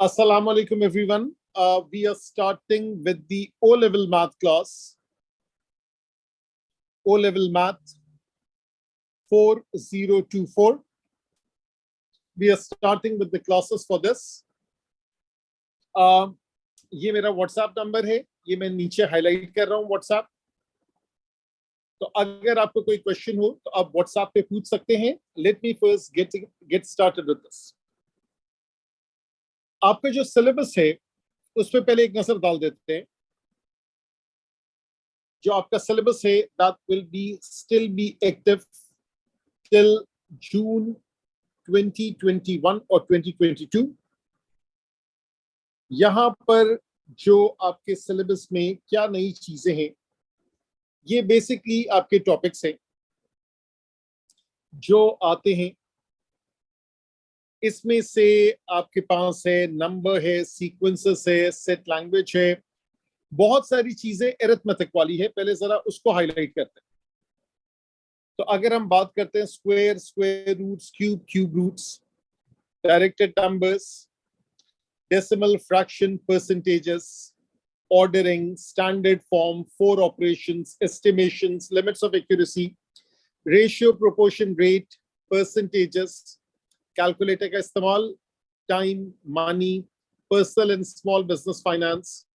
Assalamu alaikum everyone. We are starting with the O-level math class. O-level math 4024. We are starting with the classes for this. ये मेरा WhatsApp number है, ये मैं नीचे highlight कर रहा हूँ WhatsApp. तो अगर आपको कोई क्वेश्चन हो तो आप WhatsApp पे पूछ सकते हैं. Let me first get started with this. आपका जो सिलेबस है उस पर पहले एक नजर डाल देते हैं. जो आपका सिलेबस है that will still be active till June 2021 और 2022. यहां पर जो आपके सिलेबस में क्या नई चीजें हैं, ये बेसिकली आपके टॉपिक्स हैं जो आते हैं. इसमें से आपके पास है नंबर है, सीक्वेंसेस है, सेट लैंग्वेज है, बहुत सारी चीजें अरिथमेटिक वाली है. पहले जरा उसको हाईलाइट करते हैं. तो अगर हम बात करते हैं square, square roots, cube, cube roots, directed numbers, decimal, fraction, percentages, ordering, standard form, 4 operations, estimations, limits of accuracy, ratio, proportion, rate, percentages, calculator का इस्तेमाल, time, money, personal and small business finance.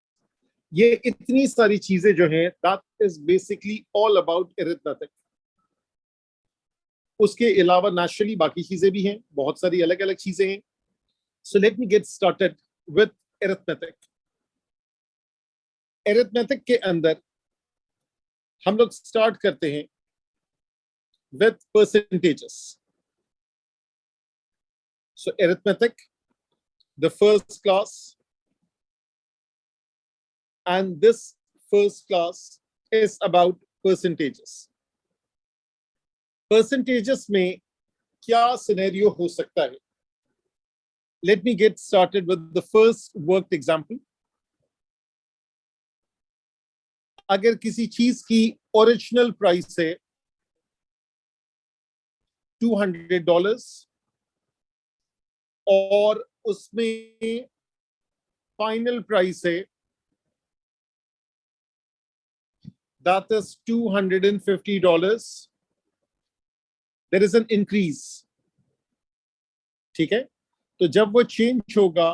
ये इतनी सारी चीजें जो हैं, that is basically all about arithmetic. उसके अलावा नेचुरली बाकी चीजें भी हैं, बहुत सारी अलग अलग चीजें हैं. So let me get started with arithmetic. Arithmetic के अंदर हम लोग स्टार्ट करते हैं with percentages. So arithmetic, the first class, and this first class is about percentages. Percentages में क्या सिनेरियो हो सकता है? Let me get started with the first worked example. अगर किसी चीज की ओरिजिनल प्राइस है $200 और उसमें फाइनल प्राइस है that is $250, there is an increase. ठीक है, तो जब वो चेंज होगा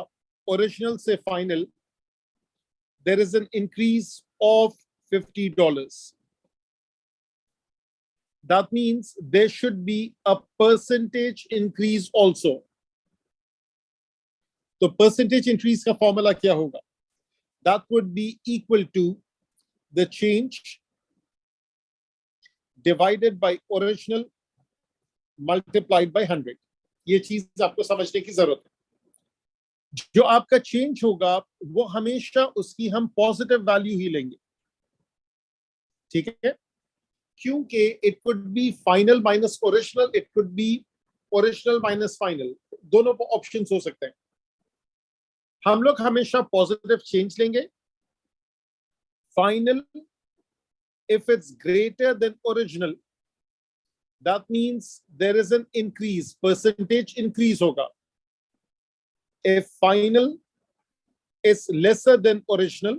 ओरिजिनल से final, there is an increase of $50. That means there should be a percentage increase also. तो percentage increase का फॉर्मूला क्या होगा? That would be equal to the change divided by original multiplied by 100. ये चीज आपको समझने की जरूरत है. जो आपका चेंज होगा वो हमेशा उसकी हम पॉजिटिव वैल्यू ही लेंगे. ठीक है, क्योंकि it could be final minus original, it could be original minus final, दोनों ऑप्शंस हो सकते हैं. हम लोग हमेशा पॉजिटिव चेंज लेंगे. Final if it's greater than original, that means there is an increase, percentage increase होगा. If final is lesser than original,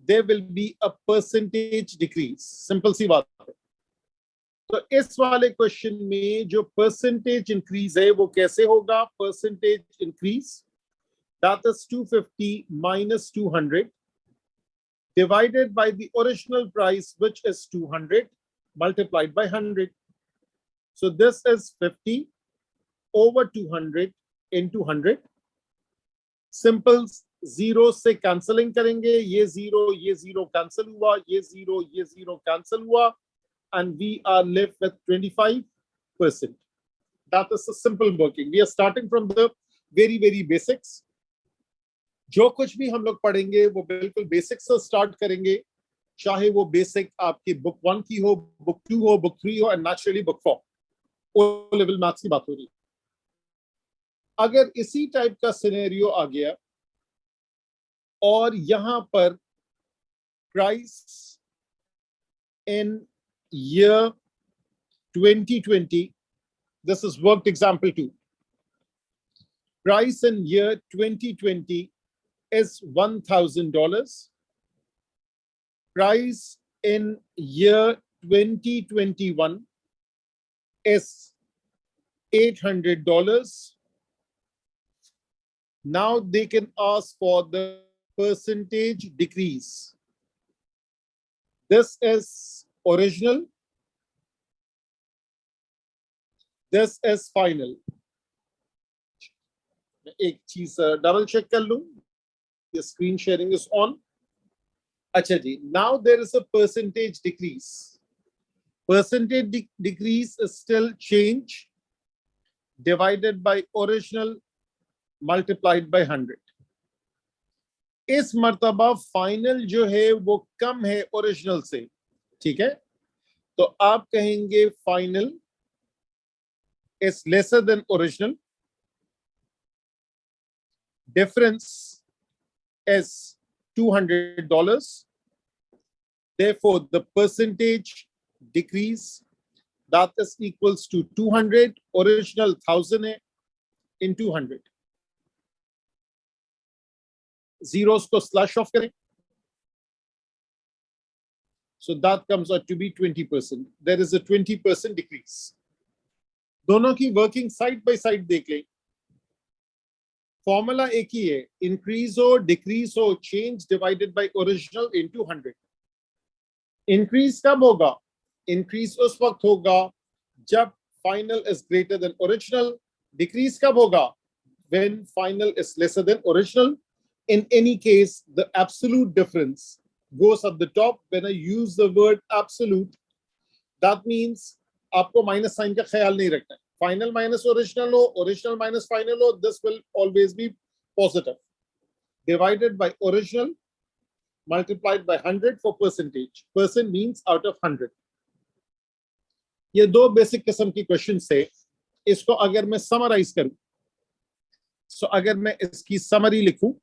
there will be a percentage decrease. Simple सी बात है. तो इस वाले क्वेश्चन में जो परसेंटेज इंक्रीज है वो कैसे होगा? Percentage increase, that is 250 minus 200 divided by the original price, which is 200, multiplied by 100. So this is 50 over 200 into 100. Simple zero से कैंसलिंग करेंगे. ये जीरो कैंसिल हुआ, ये जीरो कैंसिल हुआ, and we are left with 25%. That is a simple working. We are starting from the very, very basics. जो कुछ भी हम लोग पढ़ेंगे वो बिल्कुल बेसिक से स्टार्ट करेंगे, चाहे वो बेसिक आपकी बुक 1 की हो, बुक 2 हो, बुक 3 हो, and naturally book 4. O level maths की बात हो रही. अगर इसी टाइप का सिनेरियो आ गया और यहां पर price in year 2020, this is worked example 2. Price in year 2020 is $1,000. Price in year 2021 is $800. Now they can ask for the percentage decrease. This is original. This is final. एक चीज double check कर लूं. The screen sharing is on. अच्छा जी. Now there is a percentage decrease. Percentage decrease is still change divided by original multiplied by 100. इस मर्तबा final जो है वो कम है ओरिजिनल से. ठीक है, तो आप कहेंगे final is lesser than original. Difference is $200. Therefore, the percentage decrease that is equals to 200. Original 1000 है in 200. Zeros को slash off करें. So that comes out to be 20%. There is a 20% decrease. दोनों की working side by side देख लें. Formula एक ही है. Increase हो डिक्रीज हो change divided by original into 100. Increase कब होगा? इंक्रीज उस वक्त होगा जब final is greater than original. Decrease कब होगा? When final is lesser than original. In any case the absolute difference goes at the top. When I use the word absolute, that means आपको minus sign का ख्याल नहीं रखना है. Final minus original हो, original minus final हो, this will always be positive. Divided by original multiplied by 100 for percentage. Percent means out of 100. ये दो बेसिक किस्म की क्वेश्चन से. इसको अगर मैं समराइज करूं, सो अगर मैं इसकी समरी लिखूं,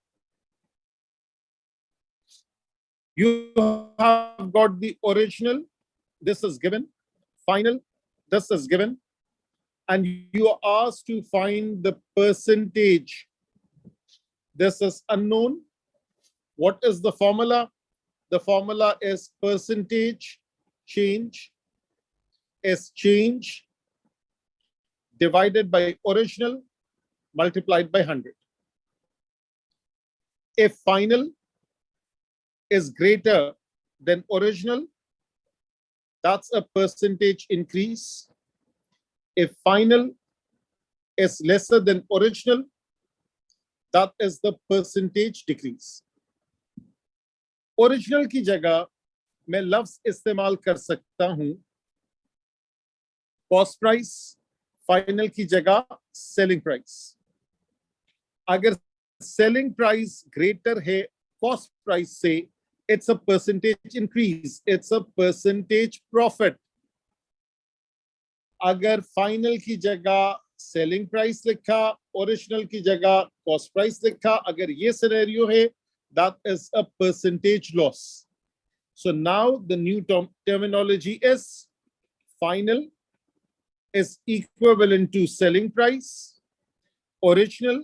you have got the original, this is given, final, this is given, and you are asked to find the percentage. This is unknown. What is the formula? The formula is percentage change is change divided by original multiplied by 100. If final is greater than original, that's a percentage increase. If final is lesser than original, that is the percentage decrease. Original की जगह मैं लफ्ज इस्तेमाल कर सकता हूं cost price. Final की जगह सेलिंग प्राइस. अगर सेलिंग प्राइस ग्रेटर है कॉस्ट प्राइस से, it's a percentage increase, it's a percentage profit. अगर फाइनल की जगह सेलिंग प्राइस लिखा, ओरिजिनल की जगह कॉस्ट प्राइस लिखा, अगर ये सिनेरियो है, that is a percentage loss. So now the new terminology is final is equivalent to selling price. Original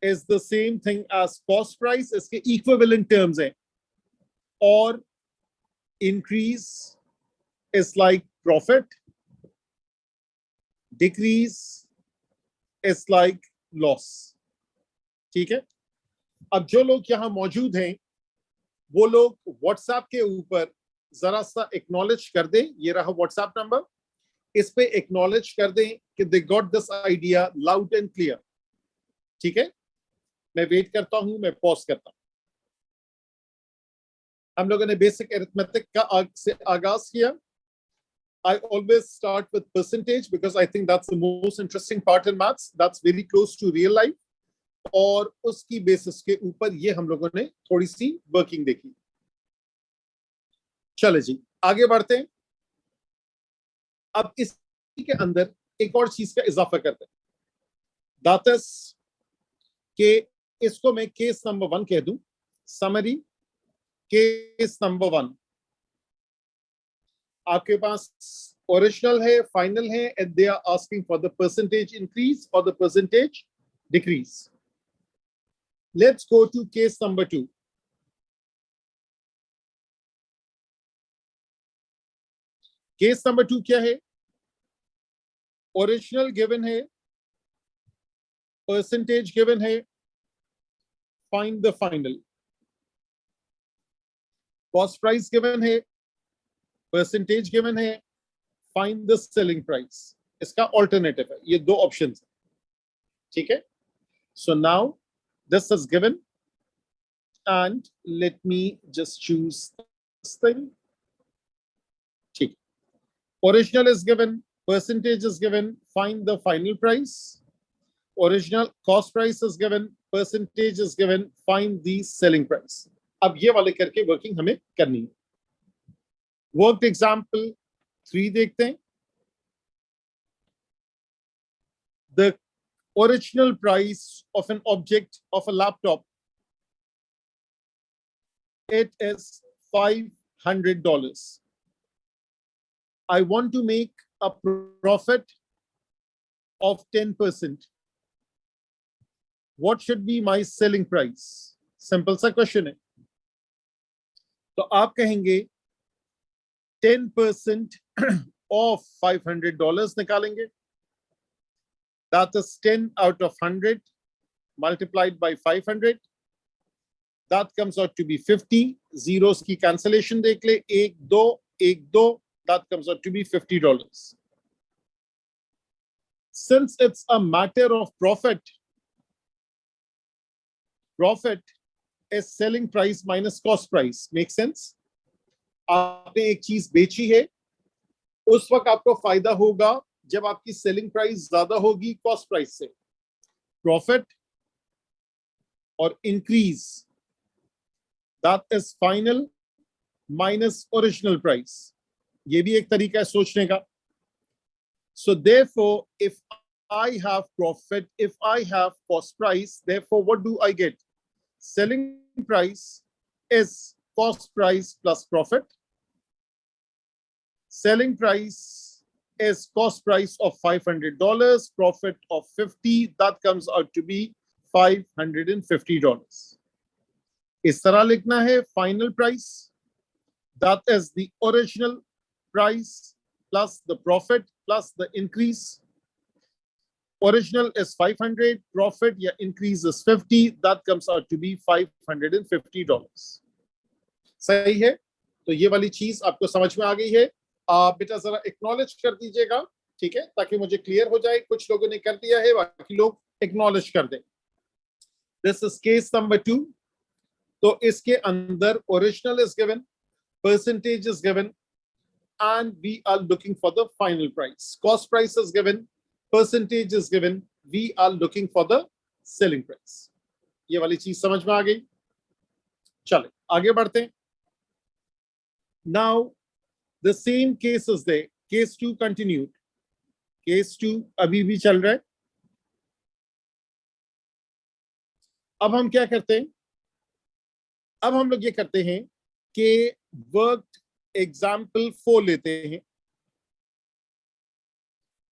is the same thing as cost price. इसके equivalent terms हैं. Or increase is like profit. Decrease is like loss. ठीक है. अब जो लोग यहाँ मौजूद हैं वो लोग व्हाट्सएप के ऊपर जरा सा एक्नॉलेज कर दें. ये रहा व्हाट्सएप नंबर. इस पे एक्नॉलेज कर दें कि they got this idea loud and clear. ठीक है, मैं वेट करता हूं, मैं पॉज करता हूं. हम लोगों ने बेसिक अरिथमेटिक का से आगाज किया. I always start with percentage because I think that's the most interesting part in maths. That's very close to real life. और उसकी बेसिस के ऊपर ये हम लोगों ने थोड़ी सी वर्किंग देखी. चले जी आगे बढ़ते हैं. अब इसी के अंदर एक और चीज का इजाफा करते हैं. दातस के इसको मैं केस नंबर 1 कह दूं. Summary case number 1. आपके पास ओरिजिनल है, फाइनल है, and they are asking for the percentage increase और the percentage decrease. Let's go to case number 2. Case number 2 क्या है? ओरिजिनल गिवन है, परसेंटेज गिवन है, find the final. Cost price given है, परसेंटेज गिवन है, find the selling price. इसका alternative है, ये दो ऑप्शन है. ठीक है. So now this is given and let me just choose this thing. ठीक. Original is given, percentage is given, find the final price. Original cost price is given, percentage is given, find the selling price. अब ये वाले करके working हमें करनी है. Worked example 3 देखते हैं. The original price of an object of a laptop, it is $500. I want to make a profit of 10%. What should be my selling price? Simple सा क्वेश्चन है. तो आप कहेंगे 10% of $500 निकालेंगे. That is 10 out of 100 multiplied by 500. That comes out to be 50. Zeros की cancellation देख ले. 1 2 1 2. That comes out to be $50. Since it's a matter of profit, profit is selling price minus cost price. Make sense? आपने एक चीज बेची है, उस वक्त आपको फायदा होगा जब आपकी सेलिंग प्राइस ज्यादा होगी कॉस्ट प्राइस से. प्रॉफिट और increase, that is final minus original price. ये भी एक तरीका है सोचने का. So therefore, if I have profit, if I have cost price, therefore what do I get? Selling price is cost price plus profit. Selling price is cost price of $500, profit of 50. That comes out to be $550. इस तरह लिखना है final price. That is the original price plus the profit plus the increase. Original is 500, profit या increase is 50. That comes out to be $550. सही है? तो ये वाली चीज आपको समझ में आ गई है. बेटा जरा एक्नॉलेज कर दीजिएगा, ठीक है, ताकि मुझे क्लियर हो जाए. कुछ लोगों ने कर दिया है, बाकी लोग एक्नॉलेज कर दें. This is case number 2. तो इसके अंदर original is given, percentage is given, and we are looking for the final price. Cost price is given, percentage is given, we are looking for the selling price. ये वाली चीज समझ में आ गई. चले आगे बढ़ते हैं. Now the same case is there. Case 2 continued. Case 2 अभी भी चल रहा है. अब हम क्या करते हैं? अब हम लोग ये करते हैं कि वर्क एग्जाम्पल 4 लेते हैं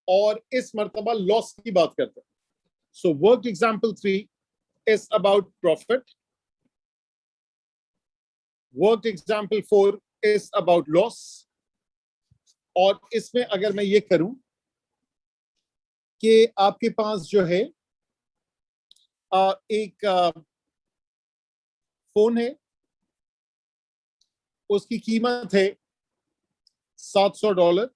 और इस मर्तबा लॉस की बात करते हैं. So work example 3 is about profit. Work example 4 is about loss. और इसमें अगर मैं ये करूं कि आपके पास जो है एक फोन है, उसकी कीमत है $700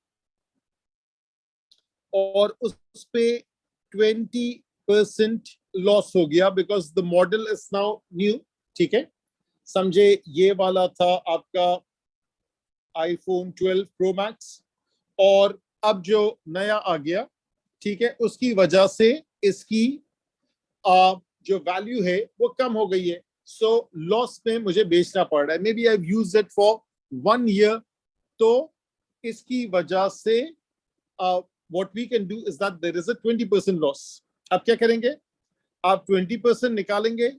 और उस पे 20% लॉस हो गया because the model is now new. ठीक है, समझे ये वाला था आपका आईफोन 12 प्रो मैक्स और अब जो नया आ गया, ठीक है, उसकी वजह से इसकी जो वैल्यू है वो कम हो गई है. सो लॉस में मुझे बेचना पड़ रहा है. May be I use it for 1 year. तो इसकी वजह से what we can do is that there is a 20% loss. आप क्या करेंगे? आप 20% निकालेंगे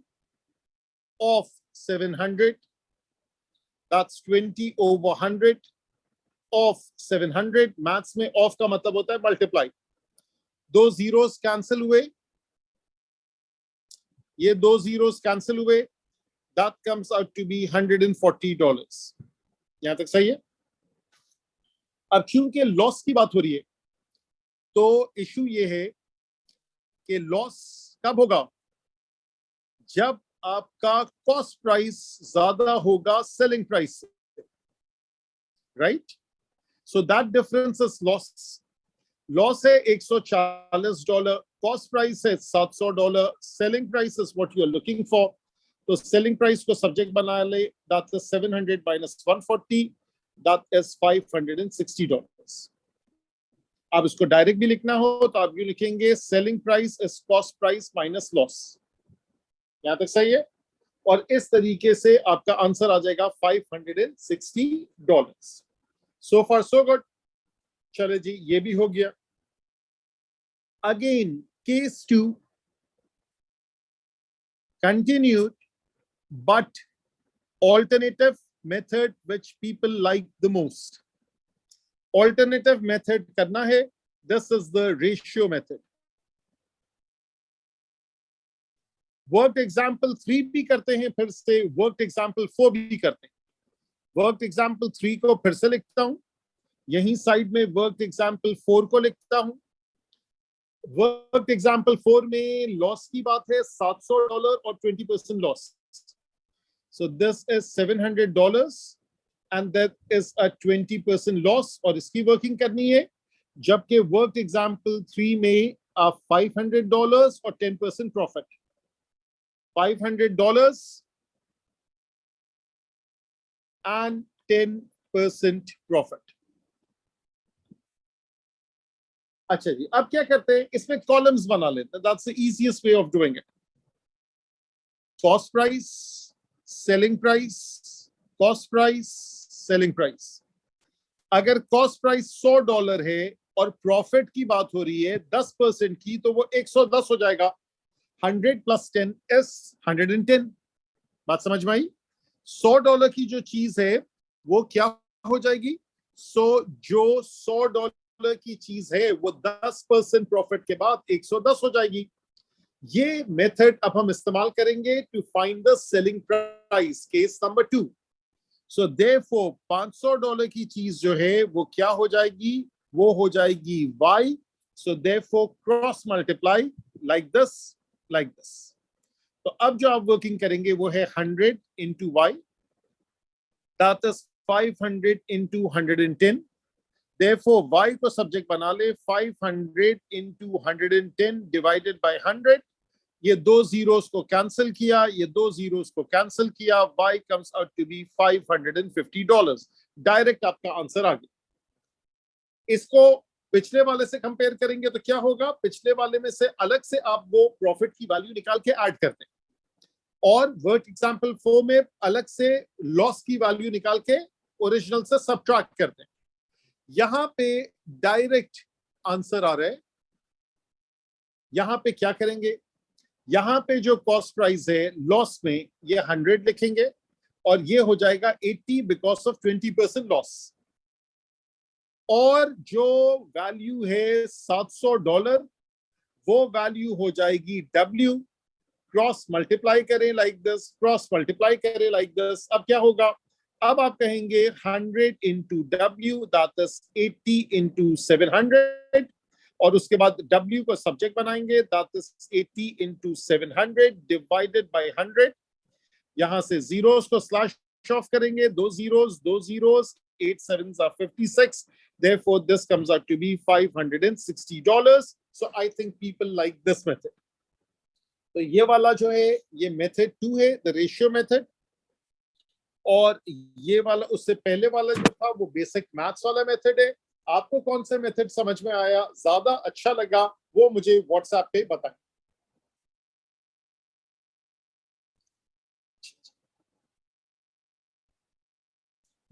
of 700. That's 20 over 100 of 700. Maths में ऑफ का मतलब होता है मल्टीप्लाई. 2 zeros कैंसिल हुए ये दो zeros कैंसिल हुए, that comes out to be $140. यहां तक सही है? अब क्योंकि लॉस की बात हो रही है, तो इशू ये है कि लॉस कब होगा? जब आपका कॉस्ट प्राइस ज्यादा होगा सेलिंग प्राइस से, right? So that difference is loss. Loss है $140, कॉस्ट प्राइस है $700, selling price is what you are looking for. तो सेलिंग प्राइस को सब्जेक्ट बना ले, that is 700 minus 140, that is $560. आप इसको डायरेक्ट भी लिखना हो तो आप ये लिखेंगे selling price is cost price minus loss. यहां तक सही है? और इस तरीके से आपका आंसर आ जाएगा $560. सो फार सो गुड. चले जी, ये भी हो गया. Again case 2, continued but alternative method which people like the most. Alternative method करना है. This is the ratio method. Work example 3 भी करते हैं, फिर से वर्क एग्जाम्पल 4 भी करते हैं. वर्क एग्जाम्पल 3 को फिर से लिखता हूं, यहीं साइड में वर्क एग्जाम्पल 4 को लिखता हूं. वर्क एग्जाम्पल 4 में लॉस की बात है $700 और 20% loss. So this is $700 and that is a 20% loss, और इसकी वर्किंग करनी है. जबकि वर्क एग्जाम्पल 3 में $500 और 10% प्रॉफिट. $500 and 10% profit. अच्छा जी, अब क्या करते हैं, इसमें कॉलम्स बना लेते हैं. That's the easiest way of doing it. Cost price, selling price, cost price, selling price. अगर कॉस्ट प्राइस $100 है और प्रॉफिट की बात हो रही है 10% की, तो वो 110 हो जाएगा. 100 plus 10 is 110. बात समझ में आई? $100 की जो चीज है वो क्या हो जाएगी? जो $100 की चीज है वो 10% प्रॉफिट के बाद 110 हो जाएगी. ये मेथड अब हम इस्तेमाल करेंगे to find the selling price. Case number 2. So therefore $500 की चीज जो है वो क्या हो जाएगी? वो हो जाएगी Y. So therefore cross multiply like this, like this. तो अब जो आप वर्किंग करेंगे वो है 100 into Y. That is 500 into 110. Therefore, Y को सब्जेक्ट बना ले. 500 into 110 divided by 100. ये दो जीरोस को कैंसिल किया, ये दो जीरोस को कैंसिल किया. Y comes out to be $550. Direct आपका आंसर आ गया. इसको पिछले वाले से कंपेयर करेंगे तो क्या होगा? पिछले वाले में से अलग से आप वो प्रॉफिट की वैल्यू निकाल के ऐड करते हैं, और वर्क एग्जांपल 4 में अलग से लॉस की वैल्यू निकाल के ओरिजिनल से सबट्रैक्ट करते हैं. यहां पे डायरेक्ट आंसर आ रहा है. यहां पे क्या करेंगे? यहां पे जो कॉस्ट प्राइस है लॉस में ये 100 लिखेंगे, और ये हो जाएगा 80 बिकॉज ऑफ 20% लॉस. और जो वैल्यू है $700, वो वैल्यू हो जाएगी W. क्रॉस मल्टीप्लाई करें लाइक दिस, क्रॉस मल्टीप्लाई करें लाइक दिस. अब क्या होगा? अब आप कहेंगे 100 into W, that is 80 into 700, और उसके बाद W को सब्जेक्ट बनाएंगे, that is 80 into 700 divided by 100. यहां से जीरोस को स्लैश ऑफ करेंगे, दो zeros, 8 sevens are 56. Therefore, this comes out to be $560. So I think people like this method. तो ये वाला जो है ये मेथड 2 है, द रेशियो मेथड. और ये वाला उससे पहले वाला जो था वो बेसिक मैथ्स वाला मेथड है. आपको कौन सा मेथड समझ में आया, ज्यादा अच्छा लगा, वो मुझे व्हाट्सएप पे बताएं.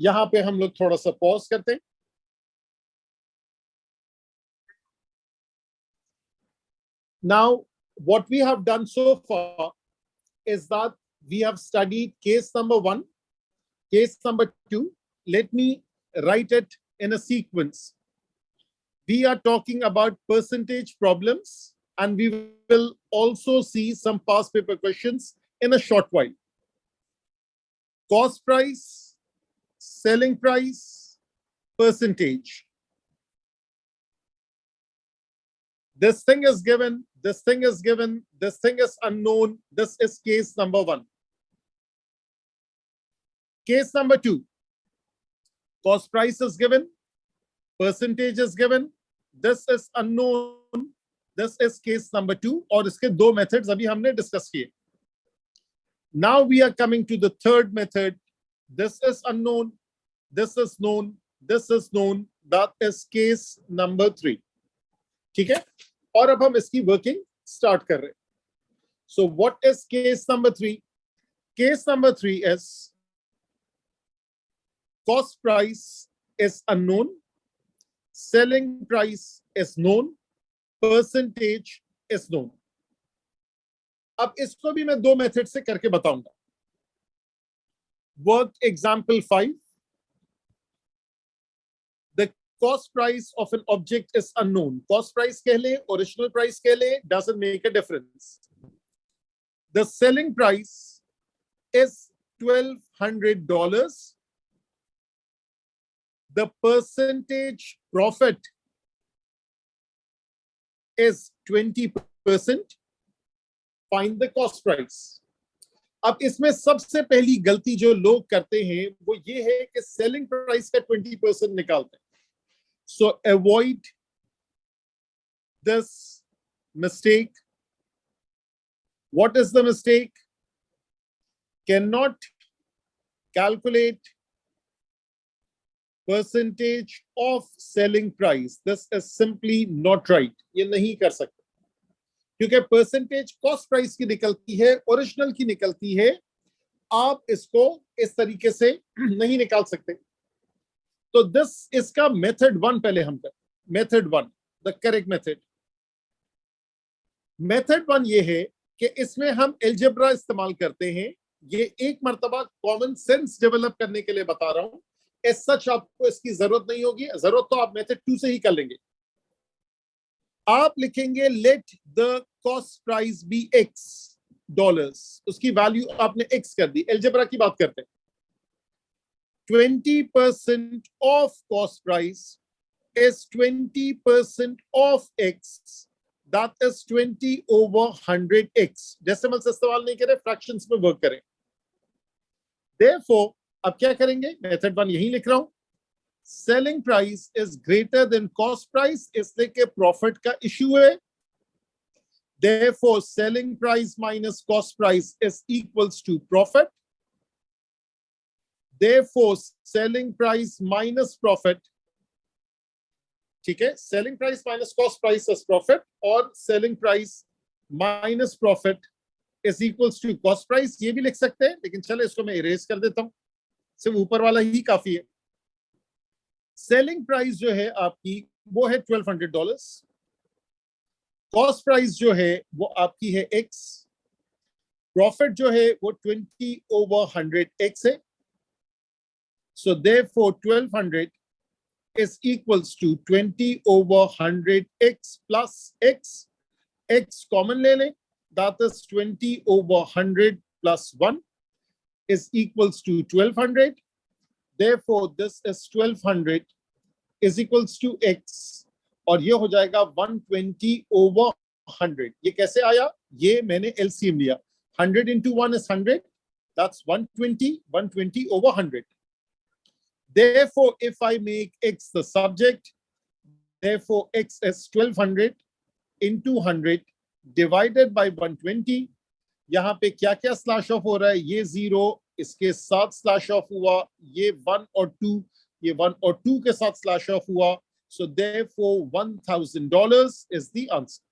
यहां पे हम लोग थोड़ा सा पॉज करते हैं. Now, what we have done so far is that we have studied case number 1, case number 2. Let me write it in a sequence. We are talking about percentage problems and we will also see some past paper questions in a short while. Cost price, selling price, percentage. This thing is given, this thing is given, this thing is unknown. This is case number 1. Case number 2. Cost price is given, percentage is given, this is unknown. This is case number 2 और इसके 2 methods अभी हमने discuss किए. Now we are coming to the third method. This is unknown, this is known, this is known. That is case number 3. ठीक है, और अब हम इसकी working start कर रहे हैं. So what is case number 3? Case number 3 is cost price is unknown, selling price is known, percentage is known. अब इसको भी मैं 2 मेथड से करके बताऊंगा. Work example 5. The cost price of an object is unknown. Cost price कह ले, original price कह ले, doesn't make a difference. The selling price is $1,200. The percentage profit is 20%. Find the cost price. अब इसमें सबसे पहली गलती जो लोग करते हैं वो ये है कि सेलिंग प्राइस का 20% निकालते हैं. So avoid this mistake. What is the mistake? Cannot calculate percentage of selling price. This is simply not right. ये नहीं कर सकते क्योंकि परसेंटेज कॉस्ट प्राइस की निकलती है, ओरिजिनल की निकलती है. आप इसको इस तरीके से नहीं निकाल सकते. तो दिस इसका मेथड 1 पहले हम करें. Method 1, the correct method. Method 1 ये है कि इसमें हम एल्जेब्रा इस्तेमाल करते हैं. ये एक मर्तबा कॉमन सेंस डेवलप करने के लिए बता रहा हूं. एज सच आपको इसकी जरूरत नहीं होगी. जरूरत तो आप मेथड 2 से ही कर लेंगे. आप लिखेंगे let the cost price be X dollars. उसकी वैल्यू आपने एक्स कर दी. एल्जेब्रा की बात करते हैं. 20% of cost price is 20% of X. That is 20 over 100x. Decimal से इस्तेमाल नहीं करें, फ्रैक्शंस में वर्क करें. देयरफॉर अब क्या करेंगे? मेथड 1 यही लिख रहा हूं. Selling price is greater than cost price, इसलिए कि प्रॉफिट का इशू है. Therefore, selling price minus cost price is equals to profit. Therefore, selling price minus profit, ठीक है, selling price minus cost price is profit, और selling price minus profit is equals to cost price. ये भी लिख सकते हैं, लेकिन चलो इसको मैं इरेज कर देता हूं. सिर्फ ऊपर वाला ही काफी है. सेलिंग प्राइस जो है आपकी वो है $1,200. कॉस्ट प्राइस जो है वो आपकी है x. प्रॉफिट जो है वो 20 over 100x है. So therefore 1200 is equals to 20 over 100x plus x. x common ले लें, that is 20 over 100 plus 1 is equals to 1200. Therefore this is 1200 is equals to x, और ये हो जाएगा 120 over 100. ये कैसे आया? ये मैंने LCM लिया. 100 into 1 is 100. That's 120. 120 over 100. Therefore, if I make x the subject, therefore x is 1200 into 100 divided by 120. यहाँ पे क्या क्या स्लैश ऑफ हो रहा है? ये 0 इसके साथ स्लैश ऑफ हुआ, ये 1 और 2, ये 1 और 2 के साथ स्लैश ऑफ हुआ. So therefore $1,000 is the answer.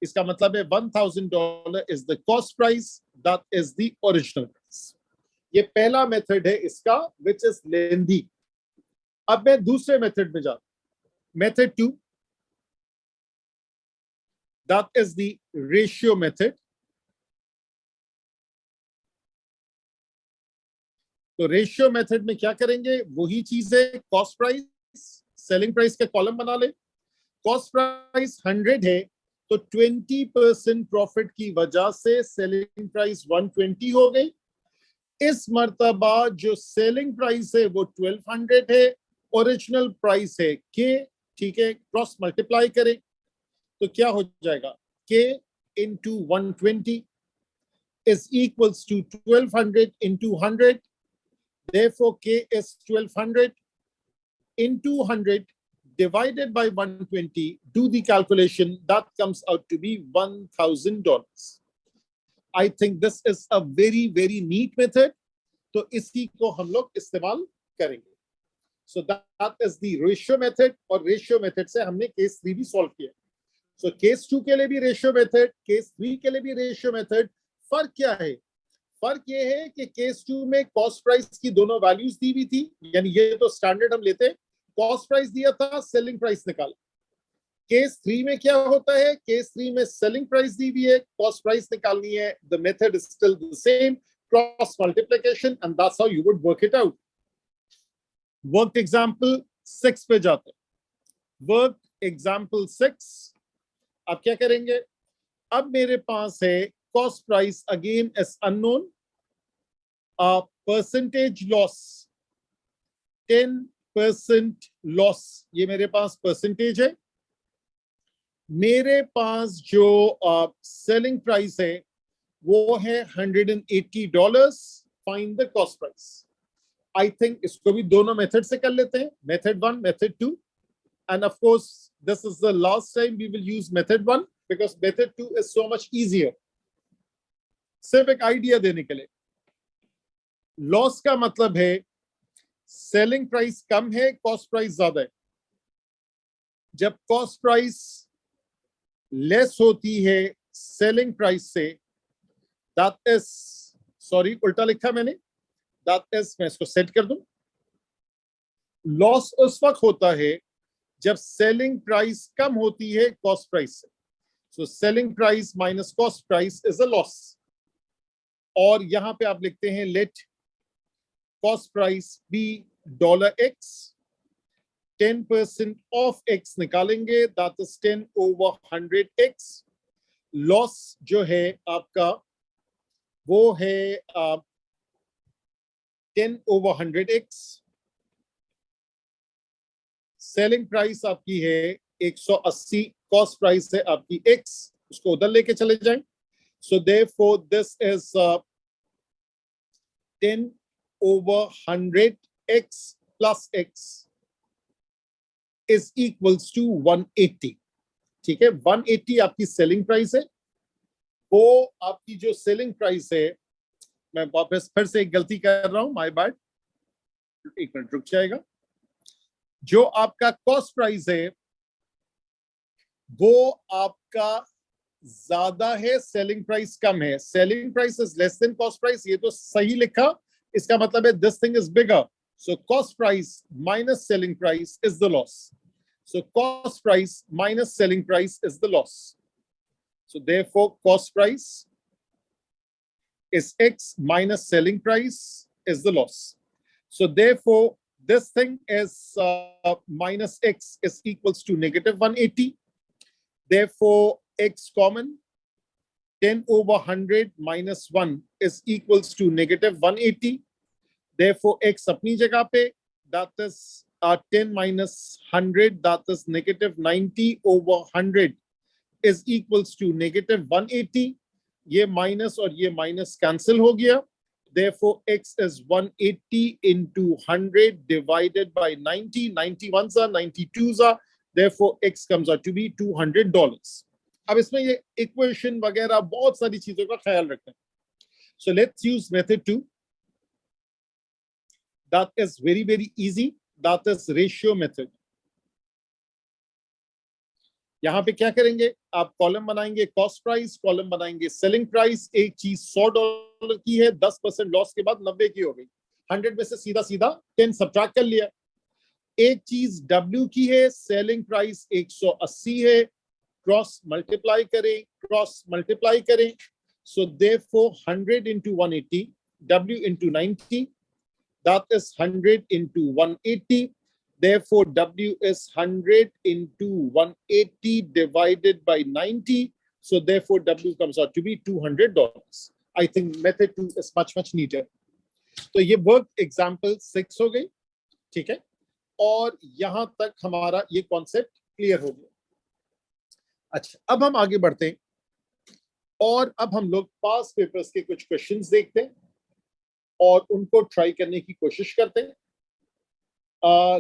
इसका मतलब है $1,000 is the cost price. That is the original price. ये पहला मेथड है इसका, which is lengthy. अब मैं दूसरे मेथड में जाता हूं. Method 2, that is the ratio method. तो रेशियो मेथड में क्या करेंगे? वही चीज है. कॉस्ट प्राइस, सेलिंग प्राइस का कॉलम बना ले. कॉस्ट प्राइस 100 है, तो 20% प्रॉफिट की वजह से सेलिंग प्राइस 120 हो गई। इस मर्तबा जो सेलिंग प्राइस है वो 1200 है, ओरिजिनल प्राइस है के, ठीक है, क्रॉस मल्टीप्लाई करें तो क्या हो जाएगा, के into 120 is equals to 1200 into 100. Therefore, K is 1200 into 100 divided by 120. Do the calculation. That comes out to be $1,000. I think this is a very, very neat method. तो इसी को हम लोग इस्तेमाल करेंगे. So that is the ratio method, और ratio method से हमने केस 3 भी सॉल्व किया. So केस 2 के लिए भी रेशियो मेथड, केस 3 के लिए भी रेशियो मेथड. फर्क क्या है? फर्क ये है कि केस 2 में कॉस्ट प्राइस की दोनों वैल्यूज दी हुई थी, यानी ये तो स्टैंडर्ड हम लेते हैं, कॉस्ट प्राइस दिया था, सेलिंग प्राइस निकाला. केस 3 में क्या होता है? केस 3 में सेलिंग प्राइस दी हुई है, कॉस्ट प्राइस निकालनी है. The method is still the same, cross multiplication, and that's how you would work it out. Work example 6 पे जाते हैं. Work example 6. अब क्या करेंगे? अब मेरे पास है cost price, again is unknown. Percentage loss 10% loss, ये मेरे पास परसेंटेज है. मेरे पास जो सेलिंग प्राइस है वो है $180. Find the cost price. I think इसको भी दोनों मेथड से कर लेते हैं, method 1, method 2, and of course this is the last time we will use method 1 because method 2 is so much easier. सिर्फ एक आइडिया देने के लिए. लॉस का मतलब है सेलिंग प्राइस कम है, कॉस्ट प्राइस ज्यादा है. जब कॉस्ट प्राइस लेस होती है सेलिंग प्राइस से, दैट इज, सॉरी उल्टा लिखा मैंने, दैट इज, मैं इसको सेट कर दूं. लॉस उस वक्त होता है जब सेलिंग प्राइस कम होती है कॉस्ट प्राइस से. So selling price minus cost price is a loss. और यहां पे आप लिखते हैं let cost price be $x, 10% of x निकालेंगे, दैट इज 10/100x. लॉस जो है आपका वो है 10/100x. सेलिंग प्राइस आपकी है 180, कॉस्ट प्राइस है आपकी x, उसको उधर लेके चले जाएं. So therefore this is 10/100x plus x is equals to 180. ठीक है, 180 आपकी सेलिंग प्राइस है. वो आपकी जो सेलिंग प्राइस है, मैं वापस फिर से एक गलती कर रहा हूं, माय बैड, एक मिनट रुक जाएगा. जो आपका कॉस्ट प्राइस है वो आपका ज्यादा है, सेलिंग प्राइस कम है. Selling price is less than cost price, ये तो सही लिखा. इसका मतलब है this thing is bigger. So cost price minus selling price is the loss. So cost price minus selling price is the loss. So therefore cost price is x minus selling price is the loss. So therefore, this thing is minus x is equals to negative 180. Therefore, x common, 10/100 minus 1 is equals to negative 180. Therefore, x apni jagah pe, that is 10 minus 100, that is negative 90/100 is equals to negative 180. ये minus और ये minus cancel हो गया. Therefore, x is 180 into 100 divided by 90. 91s are 92s are. Therefore, x comes out to be $200. अब इसमें ये equation वगैरह बहुत सारी चीजों का ख्याल रखना है. So let's use method 2. That is very, very easy. That is ratio method. यहां पे क्या करेंगे, आप कॉलम बनाएंगे कॉस्ट प्राइस, कॉलम बनाएंगे सेलिंग प्राइस. एक चीज $100 की है, 10% लॉस के बाद 90 की हो गई. 100 में से सीधा सीधा 10 सब्ट्रैक्ट कर लिया. एक चीज W की है, सेलिंग प्राइस 180 है, क्रॉस मल्टीप्लाई करें, क्रॉस मल्टीप्लाई करें. So therefore 100 into 180, W into 90, that is 100 into 180. Therefore, W is 100 into 180 divided by 90. So therefore, W comes out to be $200. I think method 2 is much neater. तो ये work example 6 हो गई, ठीक है, और यहां तक हमारा ये कॉन्सेप्ट क्लियर हो गया। अच्छा, अब हम आगे बढ़ते हैं और अब हम लोग पास पेपर्स के कुछ क्वेश्चंस देखते हैं और उनको ट्राई करने की कोशिश करते हैं।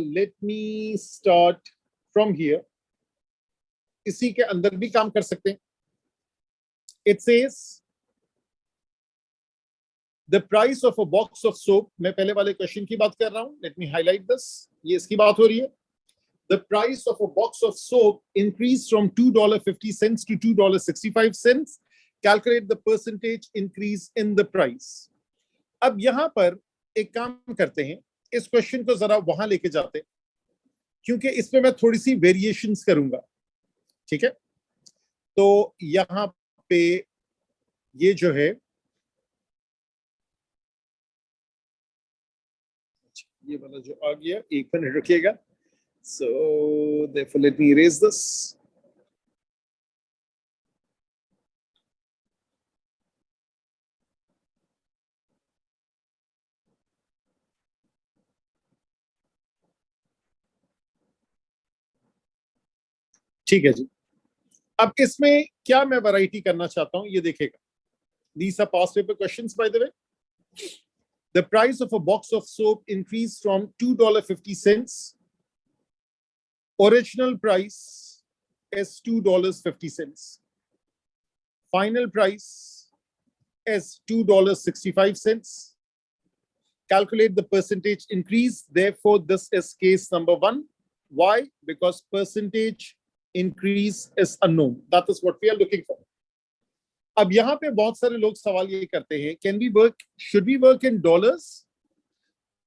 Let me start from here. इसी के अंदर भी काम कर सकते हैं। It says the price of a box of soap, मैं पहले वाले क्वेश्चन की बात कर रहा हूं, लेट मी हाईलाइट दिस, ये इसकी बात हो रही है। The price of a box of soap increased from $2.50 to $2.65. Calculate the percentage increase in the price. अब यहां पर एक काम करते हैं, इस क्वेश्चन को जरा वहां लेके जाते हैं, क्योंकि इसमें मैं थोड़ी सी वेरिएशंस करूंगा, ठीक है। तो यहां पे ये जो है, ये वाला जो आ गया, एक minute रुकिएगा। So therefore, let me erase this. ठीक है जी। अब इसमें क्या मैं वैरायटी करना चाहता हूं, ये देखेगा। These are past paper questions, by the way. The price of a box of soap increased from $2.50. Original price is $2.50. Final price is $2.65. Calculate the percentage increase. Therefore, this is case number 1. Why? Because percentage increase is unknown. That is what we are looking for. अब यहां पे बहुत सारे लोग सवाल ये करते हैं, can we work, should we work in dollars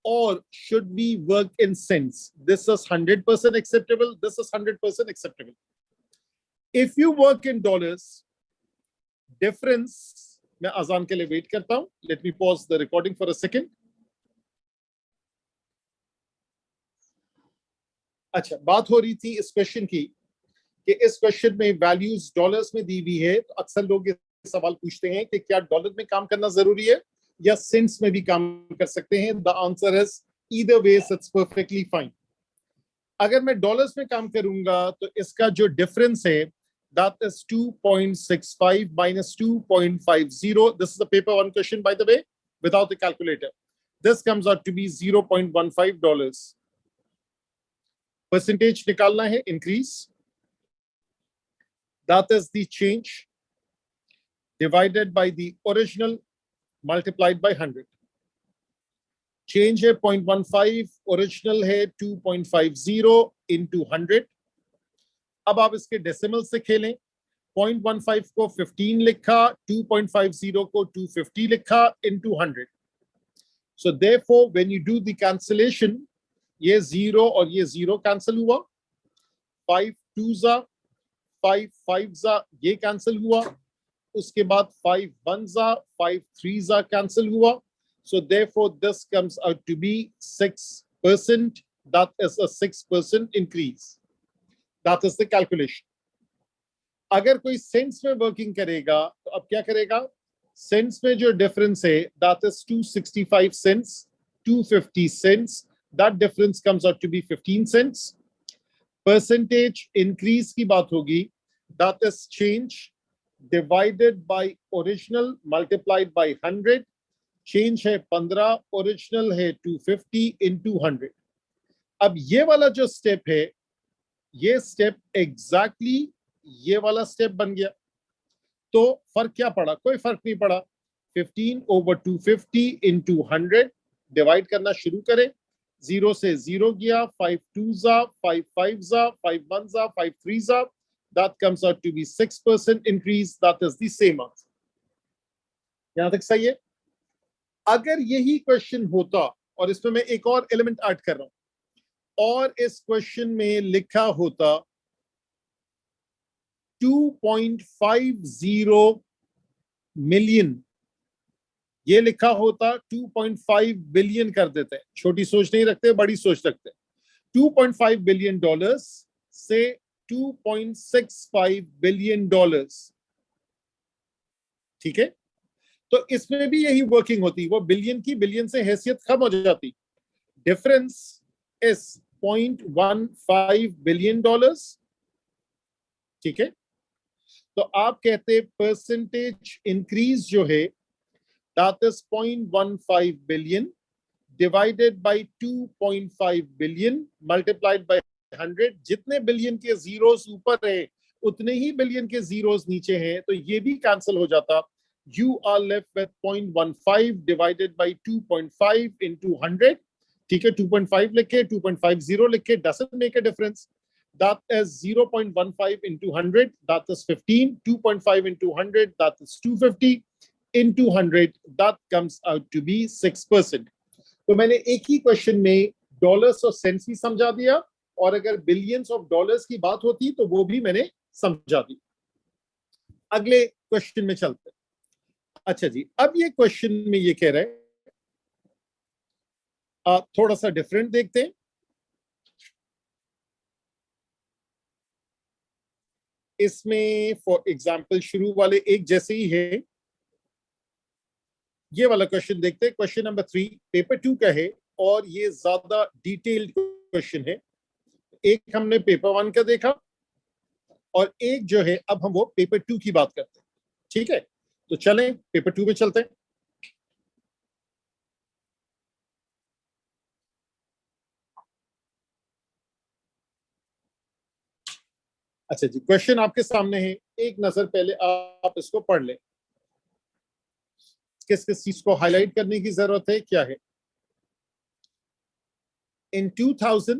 or should we work in cents? This is 100% acceptable. This is 100% acceptable. If you work in dollars, difference, मैं अजान के लिए वेट करता हूं. Let me pause the recording for a second. अच्छा, बात हो रही थी इस क्वेश्चन की कि इस क्वेश्चन में वैल्यूज डॉलर्स में दी हुई है, तो अक्सर लोग ये सवाल पूछते हैं कि क्या डॉलर में काम करना जरूरी है या सेंट्स में भी काम कर सकते हैं। The answer is either way, it's perfectly fine. अगर मैं डॉलर्स में काम करूंगा तो इसका जो डिफरेंस है, that is 2.65 minus 2.50. This is the paper 1 question, by the way, without the calculator. This comes out to be $0.15. Percentage निकालना है, increase. That is the change divided by the original multiplied by 100. Change है 0.15, original है 2.50 into 100. अब आप इसके decimal से खेलें, 0.15 को 15 लिखा, 2.50 को 250 लिखा into 100. So therefore, when you do the cancellation, ये 0 और ये 0 कैंसिल हुआ, 5 2s 5 5s ये कैंसिल हुआ, उसके बाद 5 1s 5 3s कैंसिल हुआ. So therefore, this comes out to be 6%. That is a 6% increase. That is the calculation. अगर कोई सेंस में वर्किंग करेगा तो अब क्या करेगा, सेंस में जो डिफरेंस है, that is 265 cents, 250 cents. That difference comes out to be 15 cents. Percentage increase की बात होगी, that is change divided by original multiplied by 100. Change है 15, original है 250 into 100. अब ये वाला जो स्टेप है, ये स्टेप एग्जैक्टली ये वाला स्टेप बन गया. तो फर्क क्या पड़ा? कोई फर्क नहीं पड़ा. 15 over 250 into 100 डिवाइड करना शुरू करें. 0 से 0 गया, 5 2s 5 5s 5 1s 5 3s. That comes out to be 6% increase. That is the same answer. यहां तक सही है. अगर यही क्वेश्चन होता, और इसमें मैं एक और एलिमेंट ऐड कर रहा हूं, और इस क्वेश्चन में लिखा होता 2.50 मिलियन, ये लिखा होता 2.5 बिलियन कर देते हैं. छोटी सोच नहीं रखते, बड़ी सोच रखते हैं. $2.5 बिलियन से $2.65 बिलियन, ठीक है। तो इसमें भी यही वर्किंग होती, वो बिलियन की बिलियन से हैसियत कम हो जाती। डिफरेंस इज $0.15 बिलियन, ठीक है। तो आप कहते परसेंटेज इंक्रीज जो है that is 0.15 billion divided by 2.5 billion multiplied by 100। जितने बिलियन के जीरोस ऊपर है उतने ही बिलियन के जीरोस नीचे हैं, तो ये भी कैंसिल हो जाता। You are left with 0.15 divided by 2.5 into 100, ठीक है। 2.5 लिखे 2.50 लिखे, doesn't make a difference. That is 0.15 into 100, that is 15. 2.5 into 100, that is 250. Into 100, that comes out to be 6%. तो मैंने एक ही क्वेश्चन में डॉलर्स और सेंट्स भी समझा दिया, और अगर बिलियंस ऑफ डॉलर्स की बात होती तो वो भी मैंने समझा दी। अगले क्वेश्चन में चलते हैं। अच्छा जी, अब ये क्वेश्चन में ये कह रहे हैं, थोड़ा सा डिफरेंट देखते हैं। इसमें फॉर एग्जाम्पल शुरू वाले एक जैसे ही है। ये वाला क्वेश्चन देखते हैं, क्वेश्चन नंबर 3 पेपर 2 का है, और ये ज्यादा डिटेल्ड क्वेश्चन है। एक हमने पेपर 1 का देखा, और एक जो है अब हम वो पेपर 2 की बात करते हैं, ठीक है। तो चलें पेपर 2 में चलते हैं। अच्छा जी, क्वेश्चन आपके सामने है, एक नजर पहले आप इसको पढ़ लें। किस किस चीज को हाईलाइट करने की जरूरत है, क्या है। इन 2000,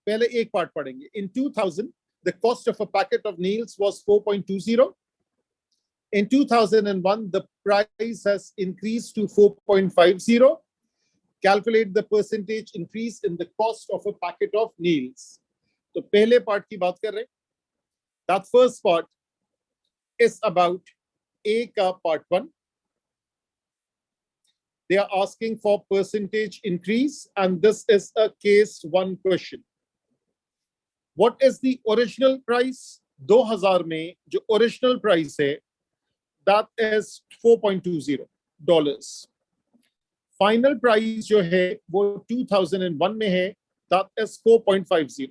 पहले एक पार्ट पढ़ेंगे। इन 2000 the cost of a packet of nails was 4.20. In 2001 the price has increased to 4.50. Calculate the percentage increase in the cost of a packet of nails. तो पहले पार्ट की बात कर रहे हैं। That first part is about A का part 1. They are asking for percentage increase, and this is a case 1 question. What is the original price? 2000 में जो ओरिजिनल प्राइस है that is 4.20 dollars. Final price जो है वो 2001 में है, that is 4.50।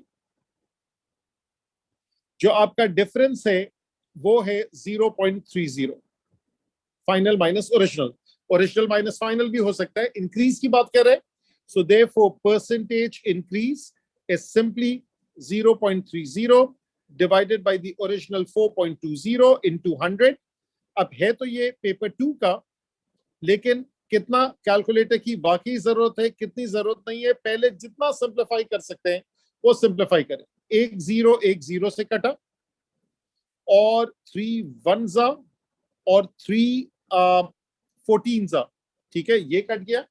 जो आपका डिफरेंस है वो है 0.30, final minus original. Original minus final भी हो सकता है। इंक्रीज की बात कर रहे हैं, so therefore percentage increase is simply 0.30 divided by the original 4.20 into 100। अब है तो ये पेपर 2 का, लेकिन कितना कैलकुलेटर की बाकी जरूरत है, कितनी जरूरत नहीं है। पहले जितना सिंप्लीफाई कर सकते हैं वो सिंप्लीफाई करें। एक जीरो से कटा, और 3 1 और 3 14, ठीक है, ये कट गया।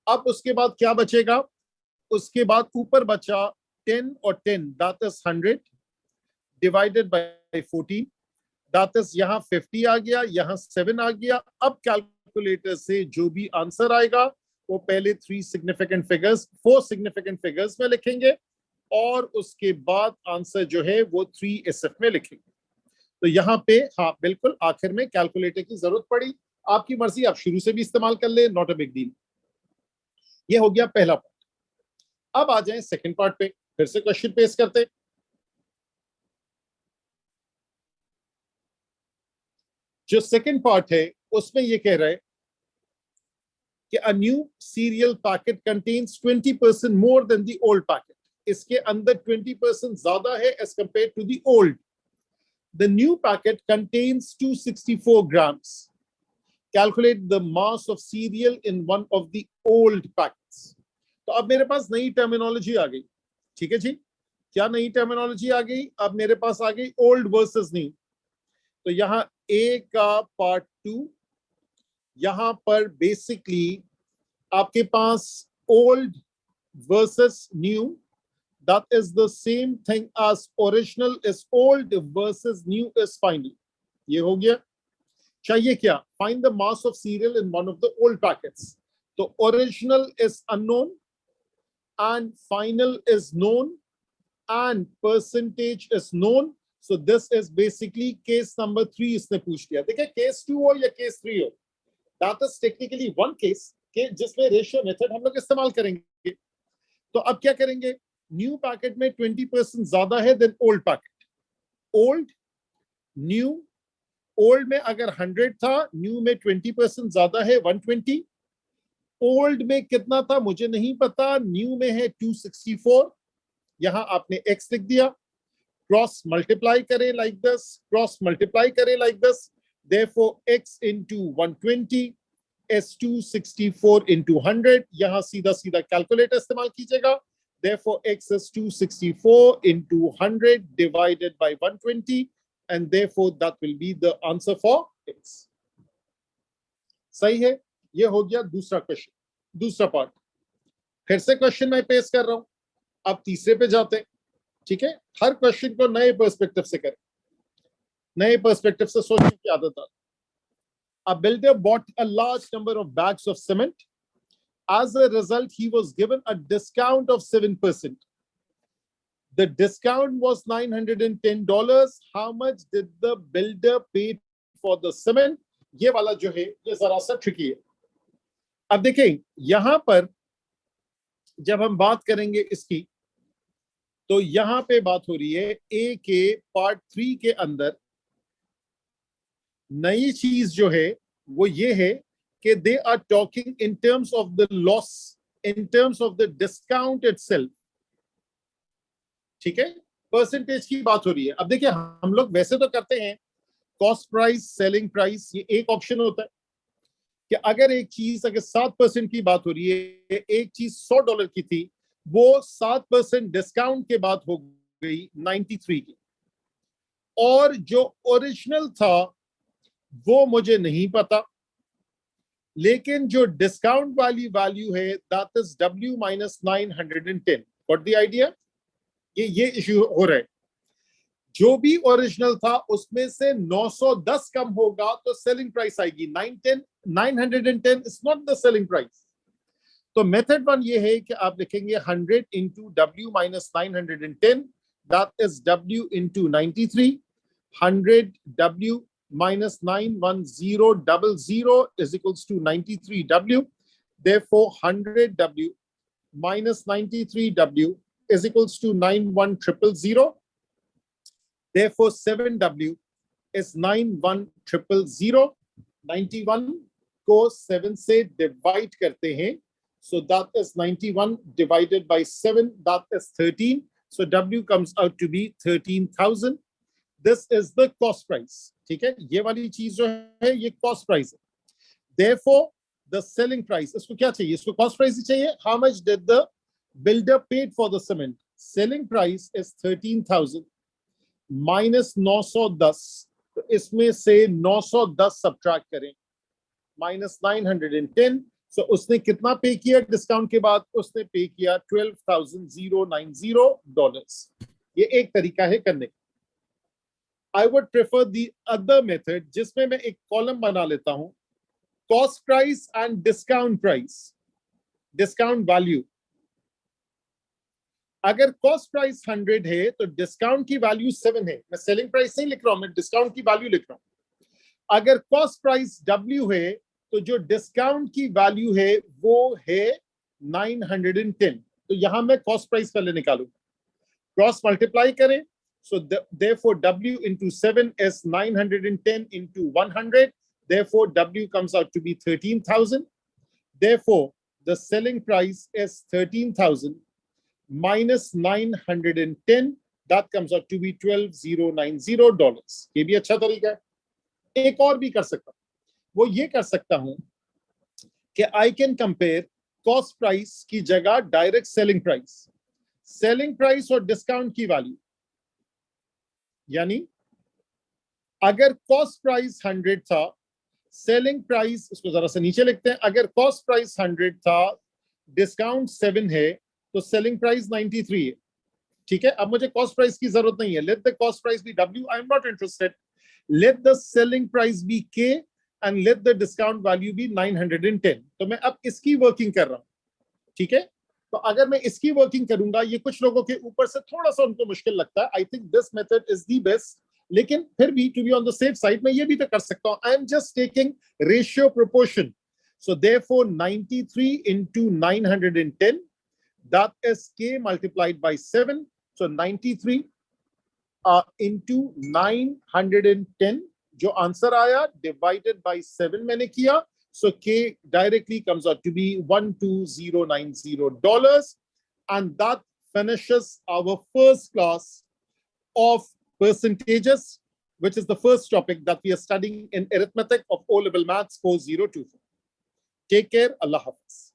अब उसके बाद क्या बचेगा? उसके बाद ऊपर बचा 10 और 10, that is 100 divided by 14, that is यहां 50 आ गया, यहां 7 आ गया। अब कैलकुलेटर से जो भी आंसर आएगा वो पहले 4 सिग्निफिकेंट फिगर्स में लिखेंगे, और उसके बाद आंसर जो है वो 3 SF में लिखेंगे। तो यहाँ पे हाँ बिल्कुल आखिर में कैलकुलेटर की जरूरत पड़ी, आपकी मर्जी, आप शुरू से भी इस्तेमाल कर ले, नॉट अ बिग डील। ये हो गया पहला पार्ट। अब आ जाए सेकंड पार्ट पे, फिर से क्वेश्चन पेश करते हैं। जो सेकंड पार्ट है उसमें ये कह रहा है कि a new cereal packet contains 20% more than the old packet. इसके अंदर 20% ज्यादा है as compare to the old. The new packet contains 264 grams. Calculate the mass of cereal in one of the old packets. तो अब मेरे पास नई terminology आ गई, ठीक है जी। क्या नई टर्मिनोलॉजी आ गई? अब मेरे पास आ गई ओल्ड वर्सेस न्यू। तो यहां ए का पार्ट 2, यहां पर बेसिकली आपके पास old versus new, that is the same thing as original is old versus new is final. ये हो गया। चाहिए क्या? Find the mass of cereal in one of the old packets. तो original is unknown, and final is known and percentage is known. So this is basically case number 3 इसने पूछ लिया. देखिए case 2 हो या case 3 हो, that is technically one case के जिसमें रेशियो मेथड हम लोग इस्तेमाल करेंगे. तो अब क्या करेंगे, न्यू पैकेट में 20% ज्यादा है than old packet. Old new, old में अगर 100 था, न्यू में 20% ज्यादा है 120. ओल्ड में कितना था मुझे नहीं पता, न्यू में है 264. यहां आपने x लिख दिया, क्रॉस मल्टीप्लाई करें लाइक दिस, क्रॉस मल्टीप्लाई करें like this. therefore x into 120 is 264 into 100. यहां सीधा सीधा कैलकुलेटर इस्तेमाल कीजिएगा. therefore x is 264 into 100 divided by 120 and therefore that will be the answer for x. सही है. ये हो गया दूसरा क्वेश्चन, दूसरा पार्ट. फिर से क्वेश्चन मैं पेश कर रहा हूं. अब तीसरे पे जाते हैं. ठीक है, हर क्वेश्चन को नए पर्सपेक्टिव से करें, नए पर्सपेक्टिव से सोचने की आदत आती. A builder bought a large number of bags of cement. As a result, he was given a discount of 7%. The discount was $910. How much did the builder pay for the cement? ये वाला जो है ये जरा सा tricky है. अब देखें यहां पर जब हम बात करेंगे इसकी, तो यहां पे बात हो रही है ए के पार्ट 3 के अंदर. नई चीज जो है वो ये है कि they are talking in terms of the loss, in terms of the discount itself. ठीक है, परसेंटेज की बात हो रही है. अब देखिए हम लोग वैसे तो करते हैं कॉस्ट प्राइस, सेलिंग प्राइस, ये एक ऑप्शन होता है कि अगर एक चीज अगर 7% की बात हो रही है, एक चीज $100 की थी, वो 7% डिस्काउंट के बाद हो गई 93 की, और जो ओरिजिनल था वो मुझे नहीं पता, लेकिन जो डिस्काउंट वाली वैल्यू है that is W minus 910. What the idea, ये इश्यू हो रहा है. जो भी ओरिजिनल था उसमें से 910 कम होगा तो सेलिंग प्राइस आएगी 910 is not the selling price. तो मेथड 1 ये है कि आप लिखेंगे 100 into W minus 910, that is W into 93. 100 W minus 91000 is equals to 93 W. Therefore 100 W minus 93 W is equals to 91000. Therefore 7 W is 91000. 91 को 7 से divide करते हैं, so that is 91 divided by 7, that is 13. So W comes out to be 13,000. This is the cost price. ठीक है, ये वाली चीज जो है ये cost price है. Therefore the selling price, इसको क्या चाहिए, इसको cost price ही चाहिए. How much did the builder paid for the cement? Selling price is 13,000 minus 910. तो इसमें से 910 सब्ट्रैक्ट करें, minus 910. So उसने कितना पे किया डिस्काउंट के बाद, उसने पे किया $12,090. ये एक तरीका है करने का. I would prefer the other method जिसमें मैं एक कॉलम बना लेता हूं, cost price and discount price, discount value. अगर कॉस्ट प्राइस 100 है तो डिस्काउंट की वैल्यू 7 है. मैं सेलिंग प्राइस नहीं लिख रहा हूं, मैं डिस्काउंट की वैल्यू लिख रहा हूं. अगर कॉस्ट प्राइस W है तो जो डिस्काउंट की वैल्यू है वो है 910. तो यहां मैं कॉस्ट प्राइस पहले निकालूंगा, क्रॉस मल्टीप्लाई करें. So therefore W into 7 is 910 into 100. Therefore W comes out to be 13,000. Therefore the selling price is 13,000 minus 910. That comes out to be $12,090. ये भी अच्छा तरीका है. एक और भी कर सकता हूं, वो ये कर सकता हूं कि I can compare cost price की जगह direct selling price, selling price और डिस्काउंट की वैल्यू. यानी अगर कॉस्ट प्राइस 100 था, सेलिंग प्राइस, इसको जरा सा नीचे लिखते हैं, अगर कॉस्ट प्राइस 100 था, डिस्काउंट 7 है, तो सेलिंग प्राइस 93 है. ठीक है, अब मुझे कॉस्ट प्राइस की जरूरत नहीं है. Let the cost price be W, I am not interested. Let the selling price be K and let the discount value be 910. तो मैं अब इसकी वर्किंग कर रहा हूं. ठीक है, तो अगर मैं इसकी वर्किंग करूंगा, ये कुछ लोगों के ऊपर से थोड़ा सा उनको मुश्किल लगता है, I think this method is the best, लेकिन फिर भी to be on the safe side मैं ये भी तो कर सकता हूं, I am just taking ratio proportion. So therefore 93 into 910, that is k multiplied by 7. So 93 into 910, जो आंसर आया divided by 7 मैंने किया, so k directly comes out to be $12090, and that finishes our first class of percentages, which is the first topic that we are studying in arithmetic of O level maths 4024. Take care. Allah Hafiz.